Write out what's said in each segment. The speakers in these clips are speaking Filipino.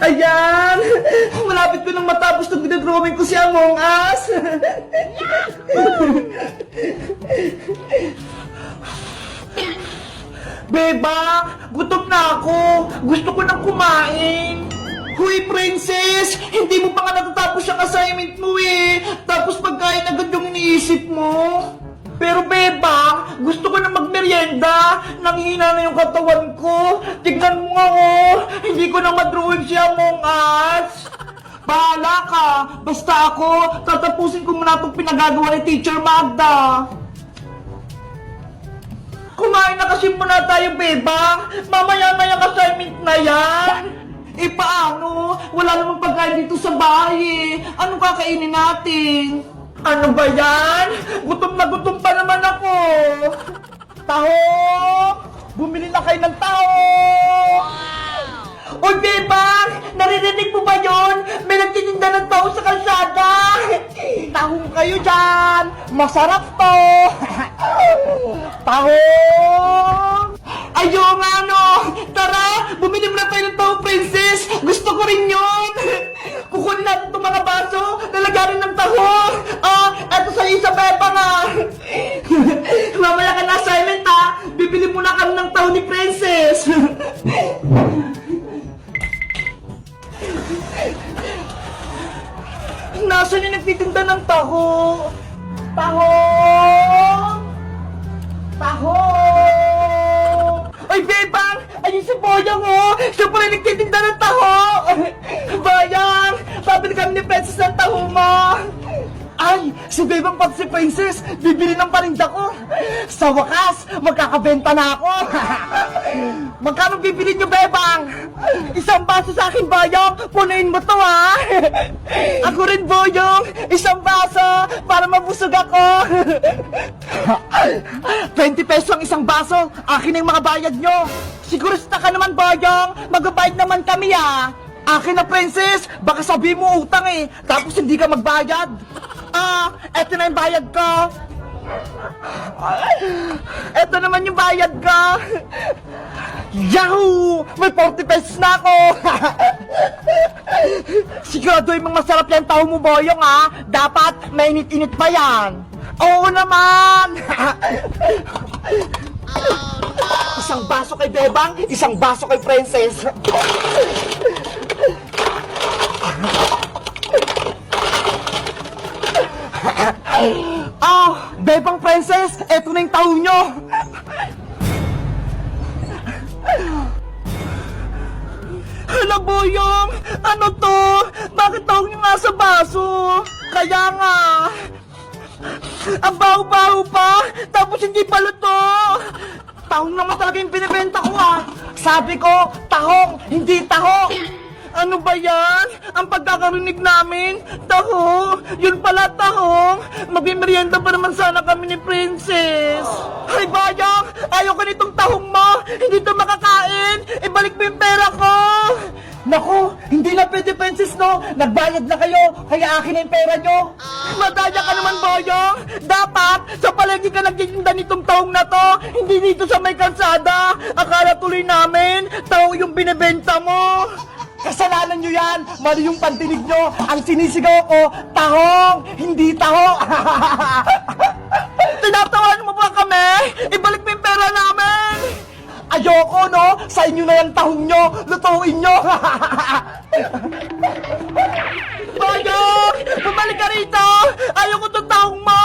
Ayan! Malapit ko nang matapos na ginagrawin ko si Among Us! Beba! Gutom na ako! Gusto ko nang kumain! Huy, princess! Hindi mo pa nga natatapos yung assignment mo eh! Tapos pagkain agad yung iniisip mo! Pero beba, gusto ko na magmerienda. Nanghihina na yung katawan ko. Tignan mo nga oh, hindi ko na madrawing si Among Us. Bahala ka. Basta ako, tatapusin ko muna itong pinagagawa ni Teacher Magda. Kumain na kasi muna tayo, beba. Mamaya na yung assignment na yan. Eh paano? Wala namang pagkain dito sa bahay eh. Anong kakainin natin? Ano ba yan? Gutom na gutom pa naman ako! Taho! Bumili na kayo ng taho! Wow! Oy, bebang! Naririnig mo ba yun? May nagtitinda ng taho sa kalsada! Tahong kayo dyan! Masarap to! Taho! Ayo nga no! Tara! Bumili mo na tayo ng taho, princess! Gusto ko rin yun! Kukunin natin itong mga baso! Lalagarin ng taho! Eto sa Isabela nga! Mamaya ka na assignment ha! Bibili muna kami ng taho ni princess! Nasaan yung nagtitinda ng taho? Taho! Taho! Ay, bebang! Ayun si Boyang oh! Siya pala nagtitinda ng taho! Bayang! Pabili kami ni princess ng taho mo! Ay! Si Bebang pati si Princess, bibili ng paninda ko! Sa wakas, magkakabenta na ako! Magkano bibili niyo, Bebang? Isang baso sa akin, Boyong! Punuin mo to, ha! Ako rin, Boyong! Isang baso para mabusog ako! 20 pesos ang isang baso! Akin ang mga bayad nyo! Sigurista ka naman, Boyong! Magbabayad naman kami, ha! Akin na, Princess! Baka sabi mo utang eh, tapos hindi ka magbayad! Eto na yung bayad ko. Eto naman yung bayad ko. Yahoo! May 40 pesos na ako. Sigurado yung masarap yung taho mo, Boyong, ha? Dapat mainit-init pa yan. Oo naman. Isang baso kay Bebang, isang baso kay Princess. Bebang Princess, eto na yung taho nyo! Hala, Boyong! Ano to? Bakit taho nyo nasa baso? Kaya nga! Ang baho-baho pa! Tapos hindi pa luto! Tahong naman talaga yung binibenta ko ah! Sabi ko, tahong, hindi taho! Ano ba yan? Ang pagkakarinig namin? Taho! Yun pala tahong! Magmimerienda pa naman sana kami ni Princess! Ay, Bayang! Ayaw ko nitong tahong mo! Hindi to makakain! Ibalik mo yung pera ko! Naku! Hindi na pwede, Princess, no? Nagbayad na kayo! Kaya akin na yung pera nyo! Madaya ka naman, Bayang! Dapat sa palengke ka nagtitinda nitong tahong na to! Hindi dito sa may kalsada! Akala tuloy namin taho yung binibenta mo! Kasalanan nyo yan! Mali yung pandinig nyo! Ang sinisigaw ko, tahong! Hindi taho! Tinatawan mo ba kami? Ibalik mo yung pera namin! Ayoko, no? Sa inyo na yung tahong nyo! Lutuin nyo! Bayong! Bumalik ka rito! Ayoko itong tahong mo!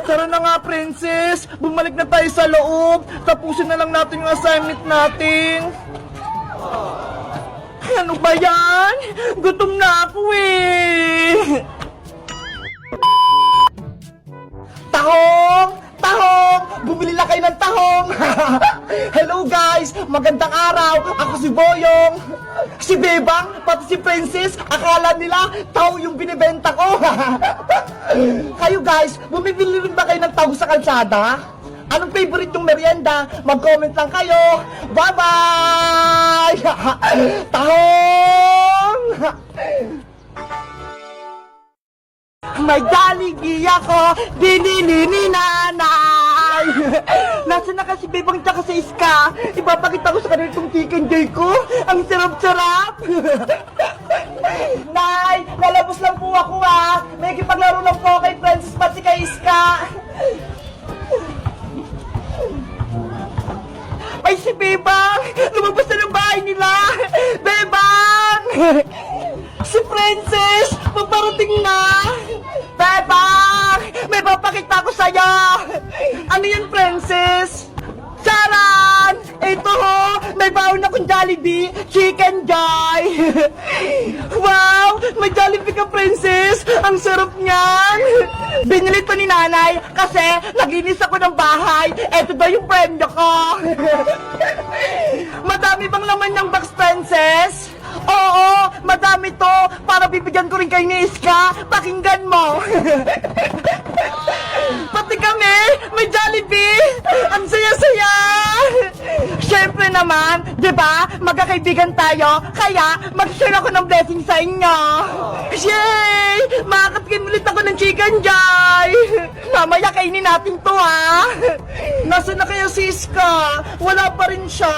Tara na nga, Princess! Bumalik na tayo sa loob! Tapusin na lang natin yung assignment natin! Ano ba yan? Gutom na ako eh! Tahong! Tahong! Bumili na kayo ng tahong! Hello guys! Magandang araw! Ako si Boyong! Si Bebang, pati si Princess, akala nila taho yung binibenta ko! Kayo guys, bumibili rin ba kayo ng taho sa kalsada? Anong favorite yung merienda? Mag-comment lang kayo. Bye-bye! Tahong! May daligya ko, binili ni nanay. Nasaan na kasi Bebang tsaka si Iska? Ipapakita ko sa kanila itong chicken joy ko. Ang sarap-sarap. Nay, lalabos lang po ako ha. May kipaglaro lang po kay Princess pati kay Iska. Ay, si Bebang! Lumabas na ng bahay nila! Bebang! Si Princess! Paparating na! Bebang! May papakita ko sa'yo! Ano yan, Princess? Charan! Ito ho! May baon akong Jollibee! Chicken Joy! Wow! May Jollibee ka, Princess! Ang sarap niyan! Binili to ni Nanay kasi naglinis ako ng bahay. Ito daw yung premyo ko! Madami bang laman ng box, Princess? Oo! Madami to! Para bibigyan ko rin kayo ni Iska! Pakinggan mo! Pati kami! May Jollibee! Ang saya-saya! Siyempre naman, di ba? Magkakaibigan tayo, kaya mag-share ako ng blessing sa inyo! Yay! Makakatikim ulit ako ng chicken joy! Mamaya kainin natin to, ha? Nasaan na kaya si Iska? Wala pa rin siya?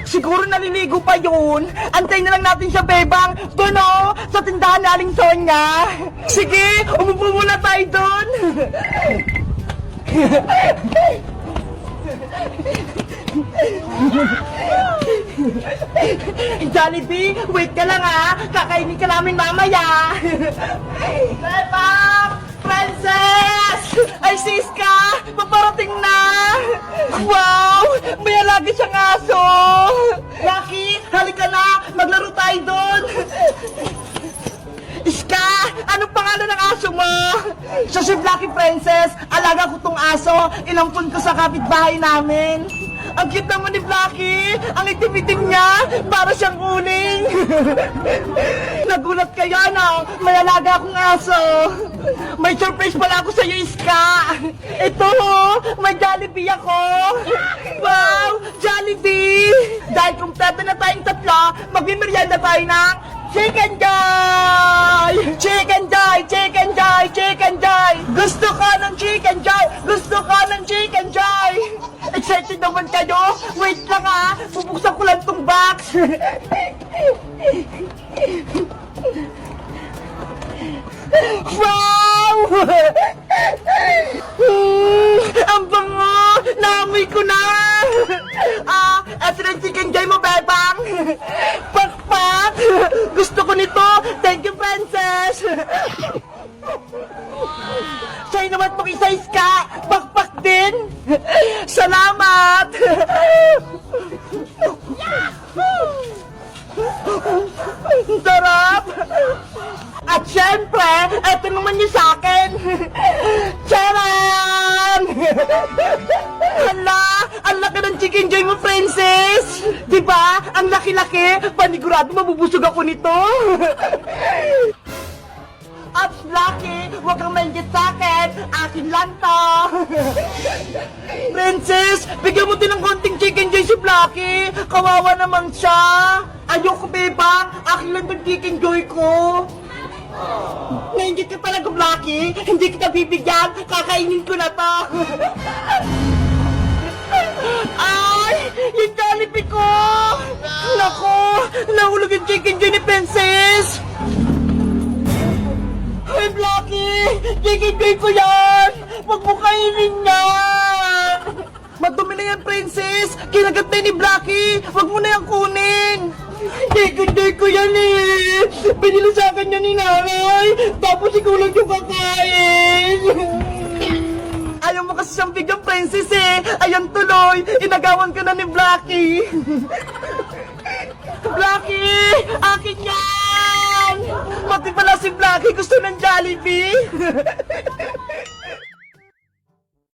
Siguro naliligo pa yun. Antayin na lang natin siya, Bebang. Doon o, sa tindahan na Aling Sonia. Sige, umupo muna tayo doon. Jollibee, wait ka lang ha. Kakainin ka namin mamaya. Bebang! Princess! Ay, Siska! Paparating na! Wow! May alaga siyang aso! Lucky! Halika na! Maglaro tayo doon! Iska! Anong pangalan ng aso mo? Siya si Lucky, Princess! Alaga ko tong aso! Inampun ko sa kapitbahay namin! Ang cute naman ni Blacky! Ang itim-itim niya! Para siyang uling! Nagulat kaya na! May alaga akong aso! May surprise pala ako sa'yo, Iska! Ito! May Jollibee ako! Wow! Jollibee! Dahil kumpleto na tayong tatlo, magmimerienda tayo ng Chicken Joy! Chicken Joy! Chicken Joy! Chicken Joy! Gusto ko ng Chicken Joy! Gusto ko ng Chicken Joy! Excited naman kayo? Wait lang ha! Bubuksan ko lang tong box! Wow! Ang bango! Naamoy ko na! Eto na yung Chicken Joy mo, Bebang! Pakpak! Gusto ko nito! Thank you, Princess! Sa'yo naman pong isa, Iska! Pakpak din! Salamat! Sarap! At syempre, eto naman yung sa'kin! Charan! Hala! Ang laki ng Chicken Joy mo, Princess! Diba? Ang laki-laki! Panigurado mabubusog ako nito! At Lucky, huwag kang mainggit sa'kin! Akin lang to! Princess, bigyan mo din ng konting Chicken Joy si Lucky! Kawawa naman siya! Ayoko, Bebang! Akin lang tong Chicken Joy ko! Nainggit ka talaga, Lucky! Hindi kita bibigyan! Kakainin ko na to! Ay! Yung Jollibee ko! Naku! Nahulog yung Chicken Joy ni Princess! Ay, Lucky! Chicken Joy ko yan! Huwag mo kainin niya! Madumi na yan, Princess! Kinagat na ni Blacky! Huwag mo na yan kunin! Chicken Joy ko yan eh! Pinili sa akin yan ni Nanay! Tapos ikaw lang yung kakain! Ayaw mo kasi siyang bigyan, Princess eh! Ayan tuloy! Inagawan ka na ni Blacky! Blacky! Akin yan! Pati pala si Blacky gusto ng Jollibee!